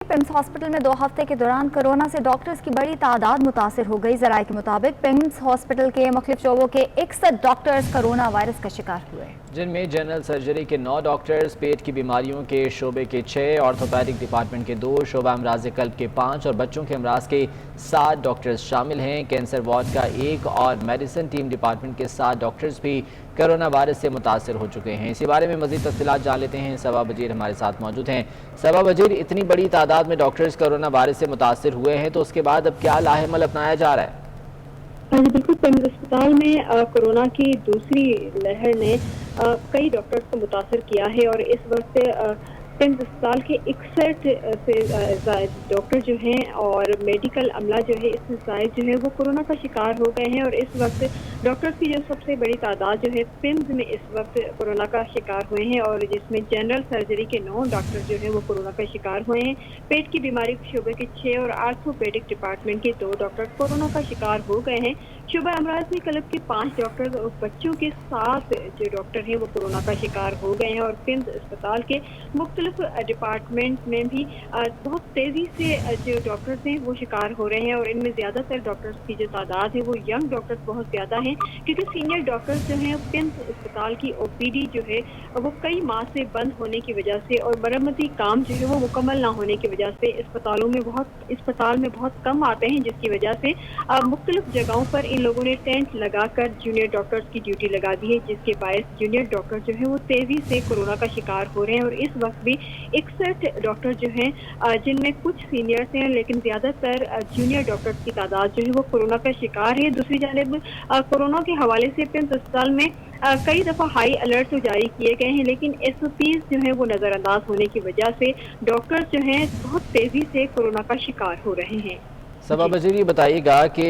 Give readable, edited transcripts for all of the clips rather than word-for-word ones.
PIMS hospital में 2 हफ्ते के दौरान कोरोना से डॉक्टर्स की बड़ी तादाद मुतासिर हो गई। ज़राए के मुताबिक पिम्स हॉस्पिटल के मुख्तलिफ शोबों के 61 डॉक्टर्स कोरोना वायरस का शिकार हुए, जिनमें जनरल सर्जरी के 9 डॉक्टर्स, पेट की बीमारियों के शोबे के 6, ऑर्थोपैडिक डिपार्टमेंट के 2, शोबा अमराज कल्ब के 5 और बच्चों के अमराज के 7 डॉक्टर्स शामिल हैं। कैंसर वार्ड का 1 और मेडिसिन टीम डिपार्टमेंट के 7 डॉक्टर्स भी कोरोना वायरस से मुतासर हो चुके हैं। इसी बारे में मज़ीद तफसीलात जान लेते हैं। सबा वजीर हमारे साथ मौजूद हैं। सबा वजीर, इतनी बड़ी तादाद में डॉक्टर्स कोरोना वायरस से मुतासर हुए हैं, तो उसके बाद अब क्या लाहेमल अपनाया जा रहा है? बिल्कुल, पिम्स अस्पताल में कोरोना की दूसरी लहर ने कई डॉक्टर्स को मुतासर किया है और इस वक्त पिम्स अस्पताल के 61 से डॉक्टर जो हैं और मेडिकल अमला जो है, इसमें जायद जो है वो कोरोना का शिकार हो गए हैं। और इस वक्त डॉक्टर्स की जो सबसे बड़ी तादाद जो है पिम्स में इस वक्त कोरोना का शिकार हुए हैं, और जिसमें जनरल सर्जरी के 9 डॉक्टर जो है वो कोरोना का शिकार हुए हैं। पेट की बीमारी के शोबे के 6 और आर्थोपेडिक डिपार्टमेंट के 2 डॉक्टर कोरोना का शिकार हो गए हैं। शोबा अमराज कल्ब के 5 डॉक्टर और बच्चों के 7 जो डॉक्टर हैं वो कोरोना का शिकार हो गए हैं। और पिम्स अस्पताल के मुख्तलिफ डिपार्टमेंट में भी बहुत तेज़ी से जो डॉक्टर्स हैं वो शिकार हो रहे हैं, और इनमें ज़्यादातर डॉक्टर्स की जो तादाद है वो यंग डॉक्टर्स बहुत ज़्यादा हैं, क्योंकि सीनियर डॉक्टर्स जो हैं पिम्स अस्पताल की OPD जो है वो कई माह से बंद होने की वजह से और मरम्मती काम जो है वो मुकम्मल ना होने की वजह से अस्पताल में बहुत कम आते हैं, जिसकी वजह से मुख्तलिफ जगहों पर इन लोगों ने टेंट लगाकर जूनियर डॉक्टर्स की ड्यूटी लगा दी है, जिसके बायस जूनियर डॉक्टर जो है वो तेज़ी से कोरोना का शिकार हो रहे हैं। और इस वक्त भी 61 डॉक्टर जो हैं, जिनमें कुछ सीनियर्स हैं लेकिन ज़्यादातर जूनियर डॉक्टर्स की तादाद जो है वो कोरोना का शिकार है। दूसरी जानिब कोरोना के हवाले से पिम्स अस्पताल में कई दफ़ा हाई अलर्ट तो जारी किए गए हैं, लेकिन SOPs जो है वो नज़रअंदाज होने की वजह से डॉक्टर्स जो हैं बहुत तेज़ी से कोरोना का शिकार हो रहे हैं। सबा वजीर, ये बताइएगा कि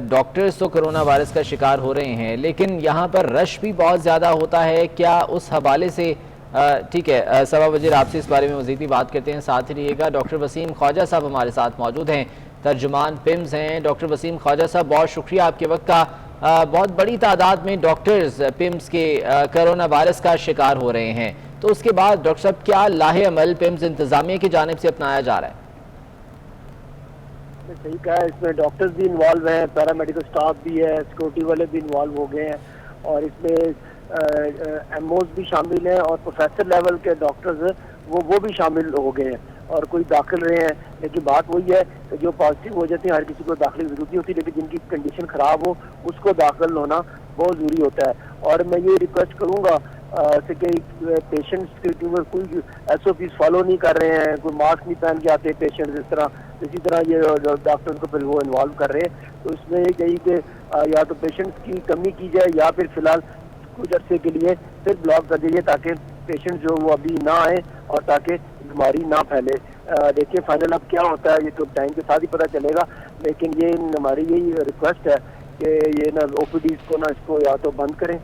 डॉक्टर्स तो कोरोना वायरस का शिकार हो रहे हैं, लेकिन यहाँ पर रश भी बहुत ज़्यादा होता है क्या? उस हवाले से ठीक है सबा वजीर, आपसे इस बारे में मज़ीद भी बात करते हैं, साथ ही रहिएगा। डॉक्टर वसीम ख्वाजा साहब हमारे साथ मौजूद हैं, तर्जुमान पिम्स हैं। डॉक्टर वसीम ख्वाजा साहब, बहुत शुक्रिया आपके वक्त का। बहुत बड़ी तादाद में डॉक्टर्स पिम्स के कोरोना वायरस का शिकार हो रहे हैं, तो उसके बाद डॉक्टर साहब क्या लाहे अमल पिम्स इंतज़ामिया की जानिब से अपनाया जा रहा है? सही कहा है, इसमें डॉक्टर्स भी इन्वॉल्व हैं, पैरामेडिकल स्टाफ भी है, सिक्योरिटी वाले भी इन्वॉल्व हो गए हैं, और इसमें MOs भी शामिल हैं और प्रोफेसर लेवल के डॉक्टर्स वो भी शामिल हो गए हैं और कोई दाखिल रहे हैं। लेकिन बात वही है कि जो पॉजिटिव हो जाते हैं हर किसी को दाखिल की जरूरत नहीं होती, लेकिन जिनकी कंडीशन ख़राब हो उसको दाखिल होना बहुत ज़रूरी होता है। और मैं ये रिक्वेस्ट करूँगा कि पेशेंट्स के कोई SOPs फॉलो नहीं कर रहे हैं, कोई मास्क नहीं पहन के आते पेशेंट्स, इसी तरह ये डॉक्टर्स को फिर वो इन्वॉल्व कर रहे हैं। तो इसमें ये चाहिए कि या तो पेशेंट्स की कमी की जाए या फिर फ़िलहाल कुछ अर्से के लिए फिर ब्लॉक कर दीजिए, ताकि पेशेंट जो वो अभी ना आए और ताकि बीमारी ना फैले। देखिए फाइनल अब क्या होता है ये तो टाइम के साथ ही पता चलेगा, लेकिन ये हमारी यही रिक्वेस्ट है कि ये ना OPDs को ना इसको या तो बंद करें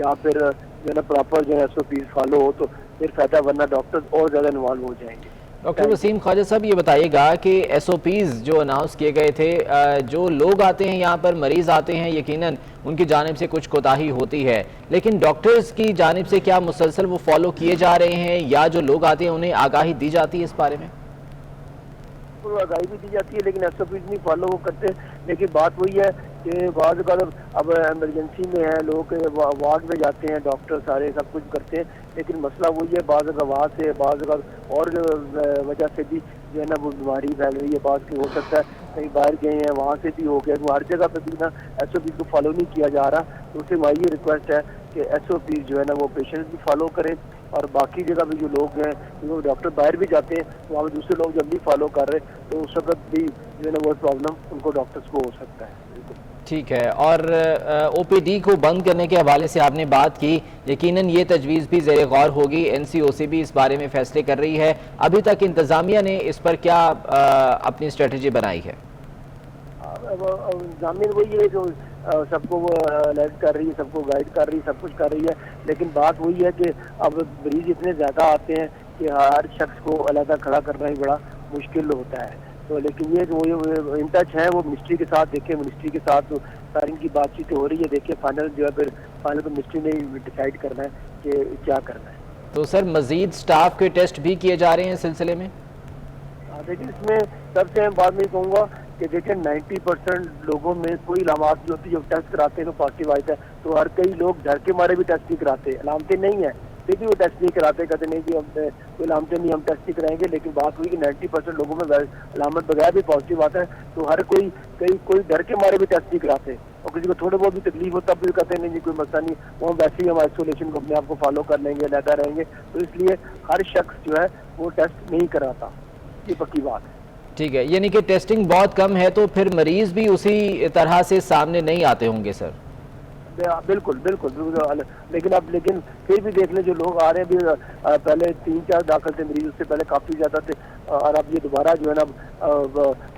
या फिर जो ना प्रॉपर जो है SOPs फॉलो हो तो फिर फायदा, वरना डॉक्टर्स और ज़्यादा इन्वॉल्व हो जाएंगे। डॉक्टर वसीम ख्वाजा साहब, ये बताइएगा कि SOPs जो अनाउंस किए गए थे, जो लोग आते हैं यहाँ पर, मरीज आते हैं, यकीनन उनकी जानिब से कुछ कोताही होती है, लेकिन डॉक्टर्स की जानिब से क्या मुसलसल वो फॉलो किए जा रहे हैं, या जो लोग आते हैं उन्हें आगाही दी जाती है इस बारे में? आगाही भी दी जाती है, लेकिन SOPs नहीं फॉलो करते। लेकिन बात वही है कि बाद अब इमरजेंसी में है, लोग वार्ड में जाते हैं, डॉक्टर सारे सब कुछ करते हैं, लेकिन मसला वही है बाद वहाँ से बाद और वजह से भी जो है ना वो बीमारी फैल रही है। बात की हो सकता है कहीं बाहर गए हैं वहाँ से भी हो गया, तो हर जगह पे भी ना SOPs को फॉलो नहीं किया जा रहा। तो उससे हमारी ये रिक्वेस्ट है कि SOPs जो है ना वो पेशेंट्स भी फॉलो करें, और बाकी जगह भी जो लोग हैं, जो डॉक्टर बाहर भी जाते हैं वहाँ पर दूसरे लोग जब भी फॉलो कर रहे हैं तो उस वक्त भी जो है ना वो प्रॉब्लम उनको डॉक्टर्स को हो सकता है। ठीक है, और OPD को बंद करने के हवाले से आपने बात की, यकीनन ये तजवीज़ भी ज़ेर गौर होगी, NCOC भी इस बारे में फैसले कर रही है। अभी तक इंतज़ामिया ने इस पर क्या अपनी स्ट्रेटजी बनाई है? इंतज़ामिया वही है जो सबको वो अलर्ट कर रही है, सबको गाइड कर रही है, सब कुछ कर रही है, लेकिन बात वही है कि अब मरीज इतने ज़्यादा आते हैं कि हर शख्स को अलग खड़ा करना ही बड़ा मुश्किल होता है। तो लेकिन ये जो इन टच है वो मिनिस्ट्री के साथ, देखिए मिनिस्ट्री के साथ तो सारी की बातचीत हो रही है, देखिए फाइनल जो है फिर फाइनल तो मिनिस्ट्री ने डिसाइड करना है कि क्या करना है। तो सर मजीद स्टाफ के टेस्ट भी किए जा रहे हैं इस सिलसिले में? देखिए इसमें सबसे अहम बात मैं कहूँगा कि देखिए 90% लोगों में कोई अलामत जो होती है, जब टेस्ट कराते हैं तो पॉजिटिव आते हैं, तो हर कई लोग डर के मारे भी टेस्ट नहीं कराते, अलामतें नहीं है फिर भी वो टेस्ट नहीं कराते, कहते नहीं कि हम कोई अलामतें नहीं, हम टेस्ट नहीं कराएंगे। लेकिन बात हुई कि 90% लोगों में अलामत बगैर भी पॉजिटिव आता है, तो हर कोई डर के मारे भी टेस्ट नहीं कराते, और किसी को थोड़े बहुत भी तकलीफ हो तब भी कहते नहीं जी कोई मसला नहीं, वो हम वैसे ही हम आइसोलेशन को अपने आप को फॉलो कर लेंगे, अलहदा रहेंगे। तो इसलिए हर शख्स जो है वो टेस्ट नहीं कराता, ये पक्की बात है। ठीक है, यानी कि टेस्टिंग बहुत कम है तो फिर मरीज भी उसी तरह से सामने नहीं आते होंगे सर? बिल्कुल बिल्कुल बिल्कुल। लेकिन फिर भी देख लें जो लोग आ रहे हैं भी, पहले 3-4 दाखिल थे मरीज, उससे पहले काफ़ी ज़्यादा थे, और अब ये दोबारा जो है ना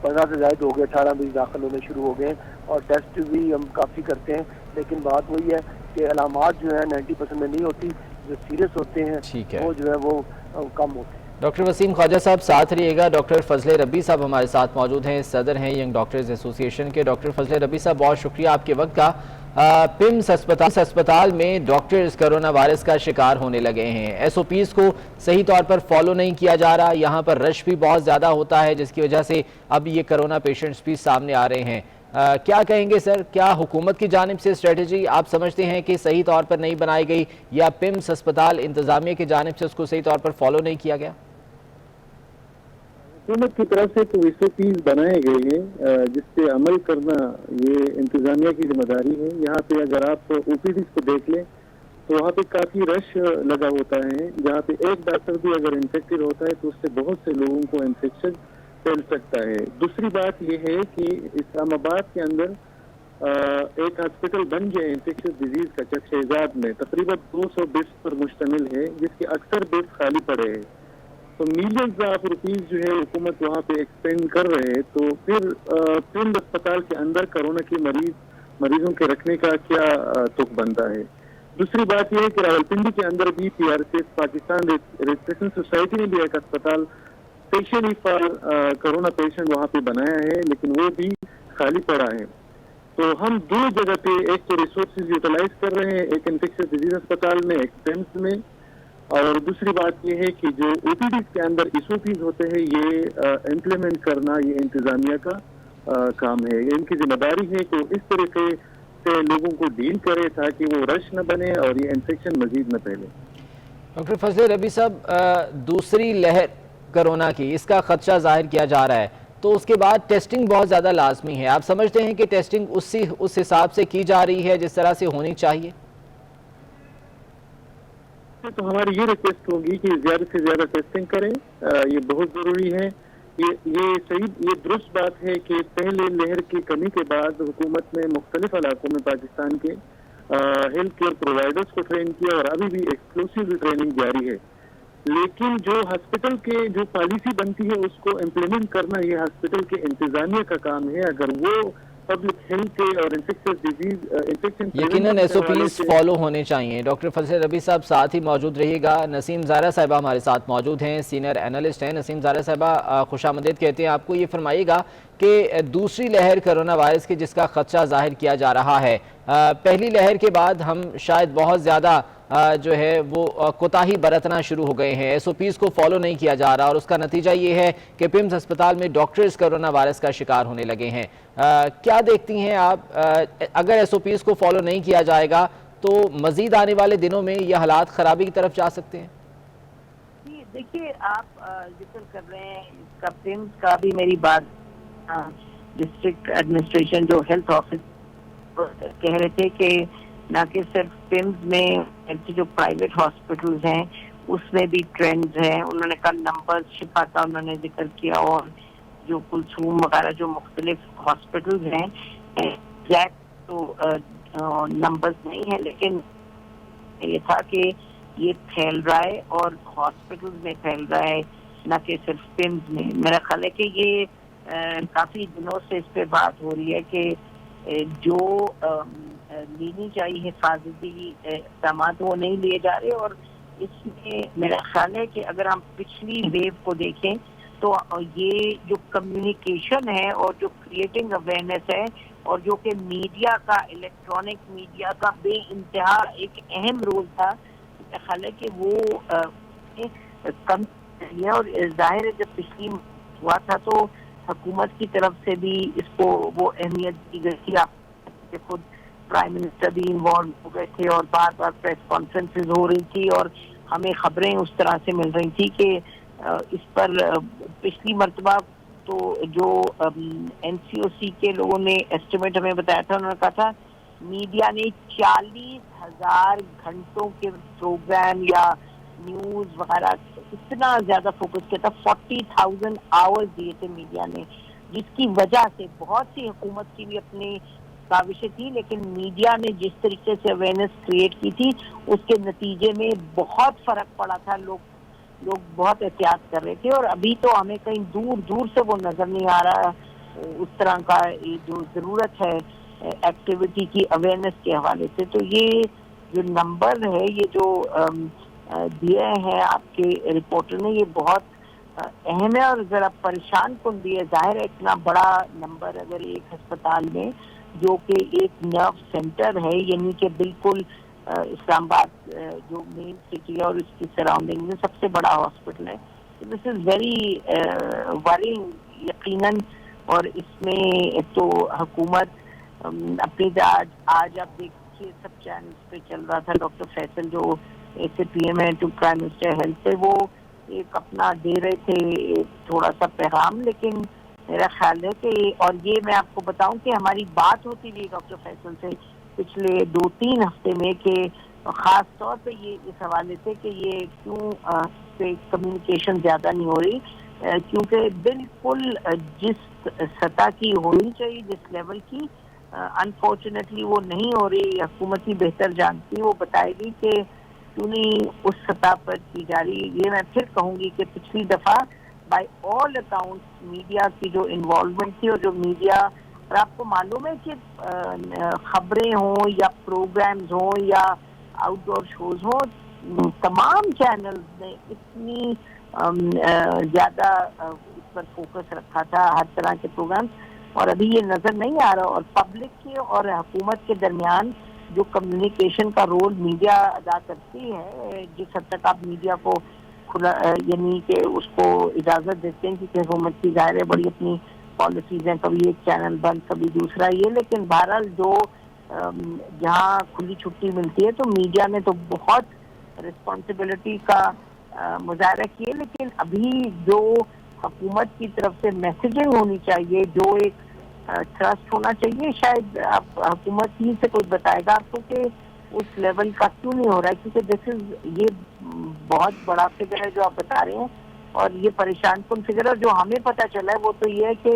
15 से ज़्यादा हो गए, 18 मरीज दाखिल होने शुरू हो गए, और टेस्ट भी हम काफ़ी करते हैं। लेकिन बात वही है कि अलामात जो है 90% में नहीं होती, जो सीरियस होते हैं वो जो है वो कम होते हैं। डॉक्टर वसीम ख्वाजा साहब साथ रहिएगा। डॉक्टर फजले रब्बी साहब हमारे साथ मौजूद हैं, सदर हैं यंग डॉक्टर्स एसोसिएशन के। डॉक्टर फजले रब्बी साहब बहुत शुक्रिया आपके वक्त का। पिम्स अस्पताल में डॉक्टर्स कोरोना वायरस का शिकार होने लगे हैं, एसओपीज को सही तौर पर फॉलो नहीं किया जा रहा, यहाँ पर रश भी बहुत ज़्यादा होता है जिसकी वजह से अब ये कोरोना पेशेंट्स भी सामने आ रहे हैं। क्या कहेंगे सर, क्या हुकूमत की जानिब से स्ट्रेटजी आप समझते हैं कि सही तौर पर नहीं बनाई गई, या पिम्स अस्पताल इंतज़ामिया की जानिब से उसको सही तौर पर फॉलो नहीं किया गया? हुकूमत की तरफ से तो एसओपीज बनाए गए हैं, जिस पे अमल करना ये इंतजामिया की जिम्मेदारी है। यहाँ पे अगर आप ओपीडीज को देख लें तो वहाँ पे काफ़ी रश लगा होता है, जहाँ पे एक डॉक्टर भी अगर इन्फेक्टेड होता है तो उससे बहुत से लोगों को इन्फेक्शन फैल सकता है। दूसरी बात ये है कि इस्लामाबाद के अंदर एक हॉस्पिटल बन गया इन्फेक्शियस डिजीज का चक शहजाद में, तकरीबन 200 बेड्स पर मुश्तमिल है, जिसके अक्सर बेड्स खाली पड़े हैं। तो मिलियंस ऑफ रुपीज जो है हुकूमत वहाँ पे एक्सपेंड कर रहे हैं, तो फिर पिंड अस्पताल के अंदर कोरोना के मरीजों के रखने का क्या तुक बनता है। दूसरी बात यह है कि रावलपिंडी के अंदर भी पीआरसीएस पाकिस्तान रजिस्ट्रेशन सोसाइटी ने भी एक अस्पताल स्पेशली फॉर कोरोना पेशेंट वहाँ पे बनाया है, लेकिन वो भी खाली पड़ा है। तो हम दो जगह पे एक तो रिसोर्सेज यूटिलाइज कर रहे हैं, एक इन्फेक्शियस डिजीज अस्पताल में, एक पिम्स में, और दूसरी बात ये है कि जो ओपीडीज के अंदर एसओपीज होते हैं ये इम्प्लीमेंट करना ये इंतजामिया का काम है, ये इनकी जिम्मेदारी है कि इस तरीके से लोगों को डील करे ताकि वो रश न बने और ये इन्फेक्शन मजीद न फैले। डॉक्टर फजले रब्बी साहब, दूसरी लहर कोरोना की इसका खदशा जाहिर किया जा रहा है, तो उसके बाद टेस्टिंग बहुत ज़्यादा लाजमी है। आप समझते हैं कि टेस्टिंग उस हिसाब से की जा रही है जिस तरह से होनी चाहिए? तो हमारी ये रिक्वेस्ट होगी कि ज़्यादा से ज़्यादा टेस्टिंग करें, ये बहुत ज़रूरी है। ये दुरुस्त बात है कि पहले लहर की कमी के बाद हुकूमत ने मुख्तलिफ इलाकों में पाकिस्तान के हेल्थ केयर प्रोवाइडर्स को ट्रेन किया और अभी भी एक्सक्लूसिव ट्रेनिंग जारी है, लेकिन जो हॉस्पिटल के जो पॉलिसी बनती है उसको इम्प्लीमेंट करना ये हॉस्पिटल के इंतजामिया का काम है। अगर वो पब्लिक हेल्थ के और इन्फेक्शियस डिजीज इन्फेक्शन यकीनन एसओपीज फॉलो होने चाहिए। डॉक्टर फजले रब्बी साहब साथ ही मौजूद रहिएगा। नसीम ज़ारा साहिबा हमारे साथ मौजूद हैं, सीनियर एनालिस्ट हैं। नसीम ज़ारा साहिबा खुशामदीद कहते हैं आपको। ये फरमाइएगा कि दूसरी लहर कोरोना वायरस की जिसका खदशा जाहिर किया जा रहा है, पहली लहर के बाद हम शायद बहुत ज़्यादा जो है वो कोताही बरतना शुरू हो गए हैं, एसओपीज को फॉलो नहीं किया जा रहा, और उसका नतीजा ये है कि पिम्स अस्पताल में डॉक्टर्स कोरोना वायरस का शिकार होने लगे हैं। क्या देखती हैं आप, अगर एसओपीज को फॉलो नहीं किया जाएगा तो मजीद आने वाले दिनों में ये हालात खराबी की तरफ जा सकते हैं? जी देखिए, आप जिक्र कर रहे हैं इसका, पिम्स का भी मेरी बात डिस्ट्रिक्ट एडमिनिस्ट्रेशन जो हेल्थ ऑफिस कह रहे थे कि ना कि सिर्फ पिम्स में जो प्राइवेट हॉस्पिटल्स हैं उसमें भी ट्रेंड्स हैं। उन्होंने कल नंबर शिफा का उन्होंने जिक्र किया, और जो कुलसूम वगैरह जो मुख्तलिफ हॉस्पिटल्स हैं, एग्जैक्ट तो नंबर्स नहीं है, लेकिन ये था कि ये फैल रहा है और हॉस्पिटल्स में फैल रहा है, ना कि सिर्फ पिम्स में। मेरा ख्याल है कि ये काफ़ी दिनों से इस पे बात हो रही है कि जो लेनी चाहिए हिफाजती इक़दाम वो नहीं लिए जा रहे, और इसमें मेरा ख्याल है कि अगर हम पिछली वेव को देखें तो ये जो कम्युनिकेशन है और जो क्रिएटिंग अवेयरनेस है और जो कि मीडिया का, इलेक्ट्रॉनिक मीडिया का बेइंतहा एक अहम रोल था, मेरा ख्याल है कि वो कम है। और जाहिर है जब पिछली ہوا تھا تو حکومت کی طرف سے بھی اس کو وہ اہمیت دی گئی تھی. آپ خود پرائم منسٹر بھی انوالو ہو گئے تھے اور بار بار پریس کانفرنسز ہو رہی تھی اور ہمیں خبریں اس طرح سے مل رہی تھی کہ اس پر پچھلی مرتبہ تو جو این سی او سی کے لوگوں نے ایسٹیمیٹ ہمیں بتایا تھا، انہوں نے کہا تھا میڈیا نے 40,000 گھنٹوں کے پروگرام یا نیوز وغیرہ اتنا زیادہ فوکس کیا تھا، 40,000 آورز دیے تھے میڈیا نے، جس کی وجہ سے بہت سی حکومت کی بھی اپنی کاوشیں تھی، لیکن میڈیا نے جس طریقے سے اویئرنیس کریٹ کی تھی اس کے نتیجے میں بہت فرق پڑا تھا. لوگ بہت احتیاط کر رہے تھے اور ابھی تو ہمیں کہیں دور دور سے وہ نظر نہیں آ رہا اس طرح کا جو ضرورت ہے ایکٹیویٹی کی اویئرنیس کے حوالے سے. تو یہ جو نمبر ہے، یہ جو دیا ہے آپ کے رپورٹر نے، یہ بہت اہم ہے اور ذرا پریشان کن بھی ہے. ظاہر ہے اتنا بڑا نمبر اگر ایک ہسپتال میں جو کہ ایک نرو سینٹر ہے، یعنی کہ بالکل اسلام آباد جو مین سٹی ہے اور اس کی سراؤنڈنگ میں سب سے بڑا ہاسپٹل ہے، دس از ویری ورینگ یقیناً. اور اس میں تو حکومت اپنی آج آپ دیکھیے سب چینلز پہ چل رہا تھا، ڈاکٹر فیصل جو ایس اے پی ایم ہے ٹو پرائم منسٹر ہیلتھ پہ، وہ ایک اپنا دے رہے تھے تھوڑا سا پیغام. لیکن میرا خیال ہے کہ اور یہ میں آپ کو بتاؤں کہ ہماری بات ہوتی رہی ڈاکٹر فیصل سے پچھلے 2-3 ہفتے میں کہ خاص طور پہ یہ اس حوالے سے کہ یہ کیوں کمیونیکیشن زیادہ نہیں ہو رہی، کیونکہ بالکل جس سطح کی ہونی چاہیے، جس لیول کی، انفارچونیٹلی وہ نہیں ہو رہی. حکومتی بہتر جانتی، وہ بتائے گی کہ کیوں نہیں اس سطح پر کی جا رہی. یہ میں پھر کہوں گی کہ پچھلی دفعہ بائی آل اکاؤنٹس میڈیا کی جو انوالومنٹ تھی اور جو میڈیا، اور آپ کو معلوم ہے کہ خبریں ہوں یا پروگرامز ہوں یا آؤٹ ڈور شوز ہوں، تمام چینلز نے اتنی زیادہ اس پر فوکس رکھا تھا، ہر طرح کے پروگرامز، اور ابھی یہ نظر نہیں آ رہا. اور پبلک کے اور حکومت کے درمیان جو کمیونیکیشن کا رول میڈیا ادا کرتی ہے، جس حد تک آپ میڈیا کو کھلا یعنی کہ اس کو اجازت دیتے ہیں، کیونکہ حکومت کی ظاہر ہے بڑی اپنی پالیسیز ہیں، کبھی ایک چینل بند کبھی دوسرا یہ، لیکن بہرحال جو جہاں کھلی چھٹی ملتی ہے تو میڈیا نے تو بہت رسپانسبلٹی کا مظاہرہ کیے. لیکن ابھی جو حکومت کی طرف سے میسیجنگ ہونی چاہیے، جو ایک ٹرسٹ ہونا چاہیے، شاید آپ حکومت ہی سے کوئی بتائے گا آپ کو کہ اس لیول کا کیوں نہیں ہو رہا ہے، کیونکہ دس از یہ بہت بڑا فگر ہے جو آپ بتا رہے ہیں اور یہ پریشان کن فگر ہے. جو ہمیں پتہ چلا ہے وہ تو یہ ہے کہ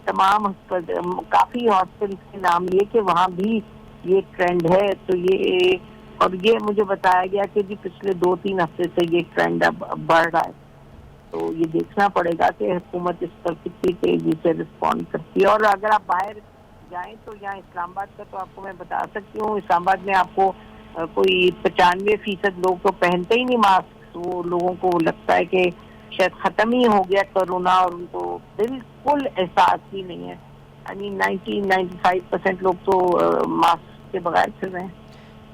تمام کافی ہاسپٹلس کے نام لیے کہ وہاں بھی یہ ٹرینڈ ہے. تو یہ اور یہ مجھے بتایا گیا کہ جی پچھلے 2-3 ہفتے سے یہ ٹرینڈ اب بڑھ رہا ہے. تو یہ دیکھنا پڑے گا کہ حکومت اس پر کتنی تیزی سے رسپونڈ کرتی ہے. اور اگر آپ باہر جائیں تو یہاں اسلام آباد کا تو آپ کو میں بتا سکتی ہوں، اسلام آباد میں آپ کو کوئی 95% لوگ تو پہنتے ہی نہیں ماسک. وہ لوگوں کو لگتا ہے کہ شاید ختم ہی ہو گیا کرونا اور ان کو بالکل احساس ہی نہیں ہے. 90-95% لوگ تو ماسک کے بغیر چل رہے ہیں.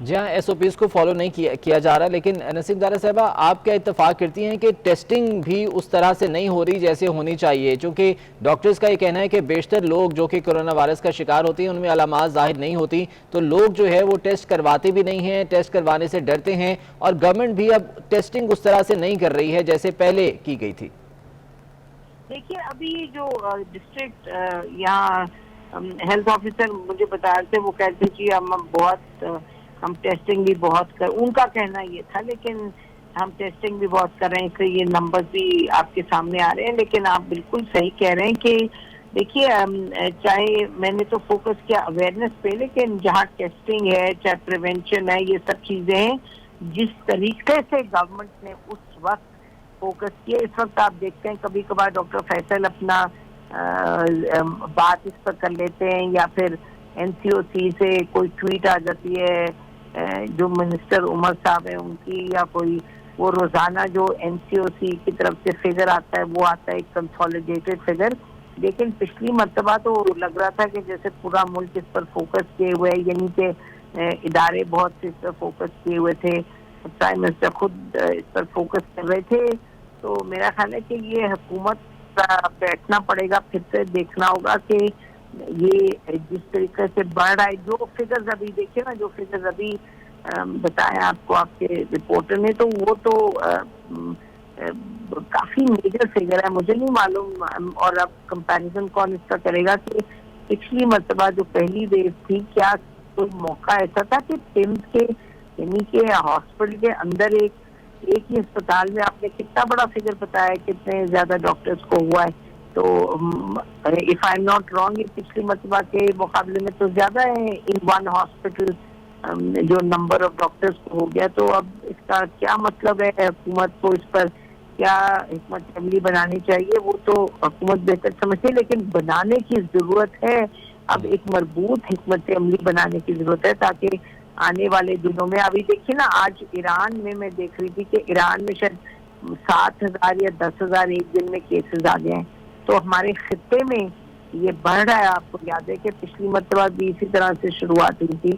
جی ہاں، ایس او پیز کو فالو نہیں کیا جا رہا. لیکن نسیم زارہ صاحبہ، آپ کیا اتفاق کرتی ہیں کہ ٹیسٹنگ بھی اس طرح سے نہیں ہو رہی جیسے ہونی چاہیے؟ چونکہ ڈاکٹرز کا یہ کہنا ہے کہ بیشتر لوگ جو کہ کرونا وائرس کا شکار ہوتے ہیں ان میں علامات ظاہر نہیں ہوتی، تو لوگ جو ہے وہ ٹیسٹ کرواتے بھی نہیں ہیں، ٹیسٹ کروانے سے ڈرتے ہیں، اور گورنمنٹ بھی اب ٹیسٹنگ اس طرح سے نہیں کر رہی ہے جیسے پہلے کی گئی تھی. دیکھیے ابھی جو ڈسٹرکٹ یہاں ہیلتھ آفیسر مجھے بتا رہے تھے، وہ کہتے کہ ہم ٹیسٹنگ بھی بہت ان کا کہنا یہ تھا، لیکن ہم ٹیسٹنگ بھی بہت کر رہے ہیں، اس سے یہ نمبرز بھی آپ کے سامنے آ رہے ہیں. لیکن آپ بالکل صحیح کہہ رہے ہیں کہ دیکھیے چاہے میں نے تو فوکس کیا اویئرنیس پہ، لیکن جہاں ٹیسٹنگ ہے، چاہے پریونشن ہے، یہ سب چیزیں ہیں جس طریقے سے گورنمنٹ نے اس وقت فوکس کیا. اس وقت آپ دیکھتے ہیں کبھی کبھار ڈاکٹر فیصل اپنا بات اس پر کر لیتے ہیں، یا پھر این سی او سی سے کوئی ٹویٹ آ جاتی ہے جو منسٹر عمر صاحب ہیں ان کی، یا کوئی وہ روزانہ جو این سی او سی کی طرف سے فگر آتا ہے وہ آتا ہے ایک کنسالیڈیٹڈ فگر. لیکن پچھلی مرتبہ تو لگ رہا تھا کہ جیسے پورا ملک اس پر فوکس کیے ہوئے ہے، یعنی کہ ادارے بہت سے اس پر فوکس کیے ہوئے تھے، پرائم منسٹر خود اس پر فوکس کر رہے تھے. تو میرا خیال ہے کہ یہ حکومت बैठना पड़ेगा, फिर से देखना होगा कि ये जिस तरीके से बढ़ रहा है, जो फिगर्स अभी देखिए ना, जो फिगर्स अभी बताया आपको आपके रिपोर्टर ने, तो वो तो काफी मेजर फिगर है। मुझे नहीं मालूम, और अब कंपैरिजन कौन इसका करेगा कि पिछली मर्तबा जो पहली वेव थी, क्या कोई मौका ऐसा था कि टिम्स के यानी कि हॉस्पिटल के अंदर एक ही अस्पताल में आपने कितना बड़ा फिगर बताया, कितने ज्यादा डॉक्टर्स को हुआ है। तो if I am not wrong, ये पिछली मर्तबा के मुकाबले में तो ज्यादा है इन वन हॉस्पिटल जो नंबर ऑफ डॉक्टर्स को हो गया। तो अब इसका क्या मतलब है, हुकूमत को इस पर क्या हिकमत अमली बनानी चाहिए, वो तो हुकूमत बेहतर समझती है, लेकिन बनाने की जरूरत है। अब एक मजबूत हिकमत अमली बनाने की जरूरत है ताकि आने वाले दिनों में, अभी देखिए ना, आज ईरान में मैं देख रही थी कि ईरान में शायद 7,000 या 10,000 एक दिन में केसेस आ गए हैं। तो हमारे खित्ते में ये बढ़ रहा है। आपको याद है कि पिछली मर्तबा भी इसी तरह से शुरुआत हुई थी।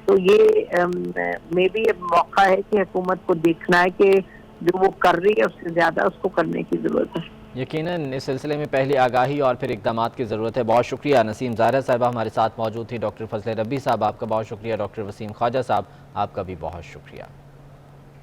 तो ये मे भी मौका है कि हुकूमत को देखना है कि जो वो कर रही है उससे ज्यादा उसको करने की जरूरत है। यकीनन इस सिलसिले में पहले आगाही और फिर इक़दामात की ज़रूरत है। बहुत शुक्रिया। नसीम ज़ाहिरा साहिबा हमारे साथ मौजूद थी। डॉक्टर फजल रब्बी साहब आपका बहुत शुक्रिया। डॉक्टर वसीम ख्वाजा साहब आपका भी बहुत शुक्रिया।